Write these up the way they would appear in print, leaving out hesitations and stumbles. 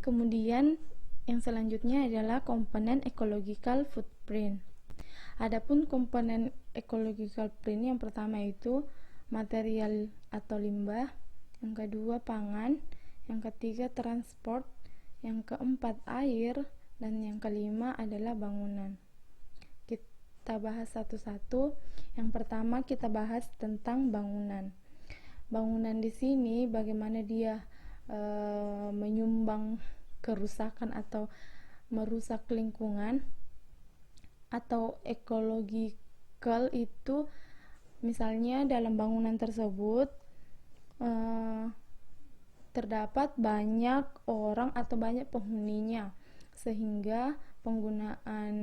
Kemudian yang selanjutnya adalah komponen ecological footprint. Adapun komponen ecological footprint yang pertama itu material atau limbah, yang kedua pangan, yang ketiga transport, yang keempat air, dan yang kelima adalah bangunan. Kita bahas satu-satu. Yang pertama kita bahas tentang bangunan. Bangunan di sini bagaimana dia menyumbang kerusakan atau merusak lingkungan atau ecological itu, misalnya dalam bangunan tersebut terdapat banyak orang atau banyak penghuninya, sehingga penggunaan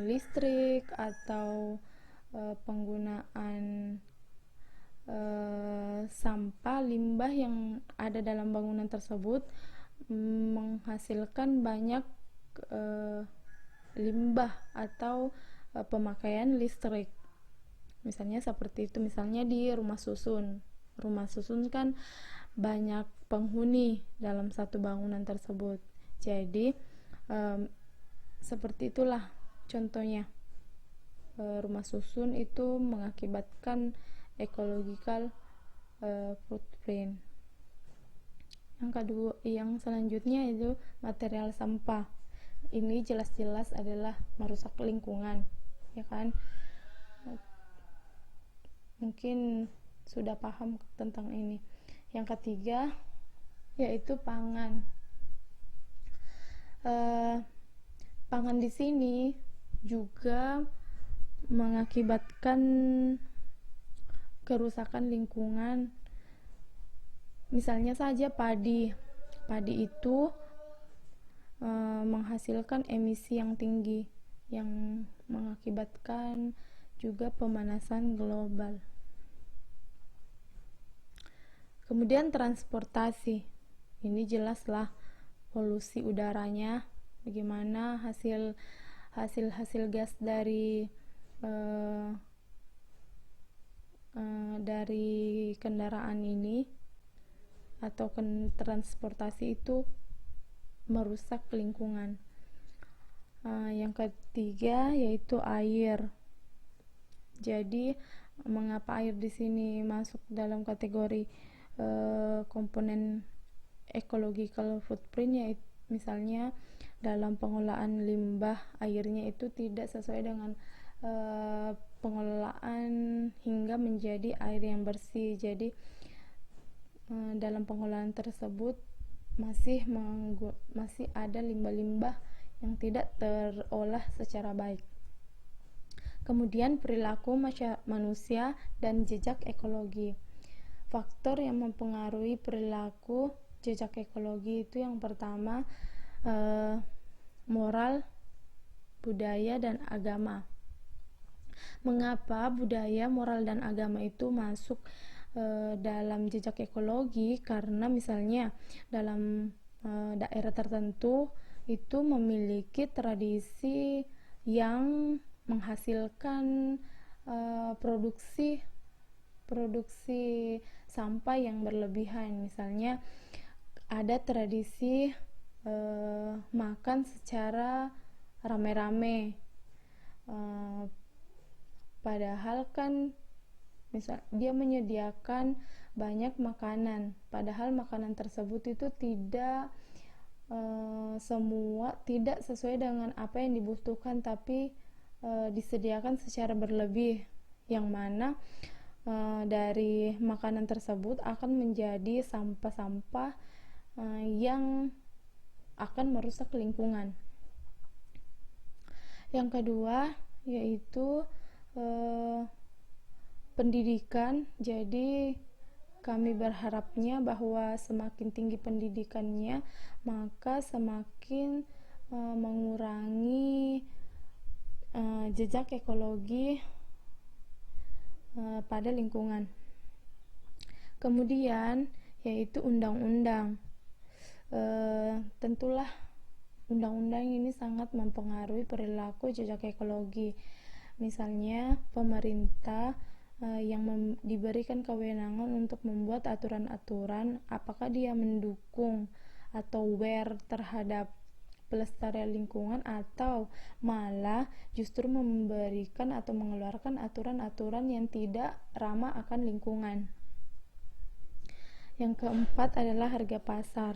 listrik atau penggunaan sampah limbah yang ada dalam bangunan tersebut menghasilkan banyak limbah atau pemakaian listrik. Misalnya seperti itu, misalnya di rumah susun. Rumah susun kan banyak penghuni dalam satu bangunan tersebut. Jadi seperti itulah contohnya. Rumah susun itu mengakibatkan ecological footprint. Yang selanjutnya itu material sampah. Ini jelas-jelas adalah merusak lingkungan, ya kan? Mungkin sudah paham tentang ini. Yang ketiga yaitu pangan. Pangan di sini juga mengakibatkan kerusakan lingkungan. Misalnya saja padi itu menghasilkan emisi yang tinggi yang mengakibatkan juga pemanasan global. Kemudian transportasi, ini jelaslah polusi udaranya, bagaimana hasil gas dari kendaraan ini atau transportasi itu merusak lingkungan. Yang ketiga yaitu air. Jadi mengapa air di sini masuk dalam kategori komponen ecological footprint, yaitu misalnya dalam pengolahan limbah airnya itu tidak sesuai dengan pengelolaan hingga menjadi air yang bersih. Jadi dalam pengolahan tersebut masih ada limbah-limbah yang tidak terolah secara baik. Kemudian perilaku manusia dan jejak ekologi. Faktor yang mempengaruhi perilaku jejak ekologi itu yang pertama moral, budaya, dan agama. Mengapa budaya, moral, dan agama itu masuk dalam jejak ekologi? Karena misalnya dalam daerah tertentu itu memiliki tradisi yang menghasilkan produksi sampah yang berlebihan. Misalnya ada tradisi makan secara rame-rame, padahal kan misal dia menyediakan banyak makanan, padahal makanan tersebut itu tidak semua tidak sesuai dengan apa yang dibutuhkan, tapi disediakan secara berlebih, yang mana dari makanan tersebut akan menjadi sampah-sampah yang akan merusak lingkungan. Yang kedua yaitu pendidikan. Jadi kami berharapnya bahwa semakin tinggi pendidikannya, maka semakin mengurangi jejak ekologi pada lingkungan. Kemudian yaitu undang-undang. Tentulah undang-undang ini sangat mempengaruhi perilaku jejak ekologi. Misalnya pemerintah yang diberikan kewenangan untuk membuat aturan-aturan, apakah dia mendukung atau wear terhadap pelestarian lingkungan, atau malah justru memberikan atau mengeluarkan aturan-aturan yang tidak ramah akan lingkungan. Yang keempat adalah harga pasar.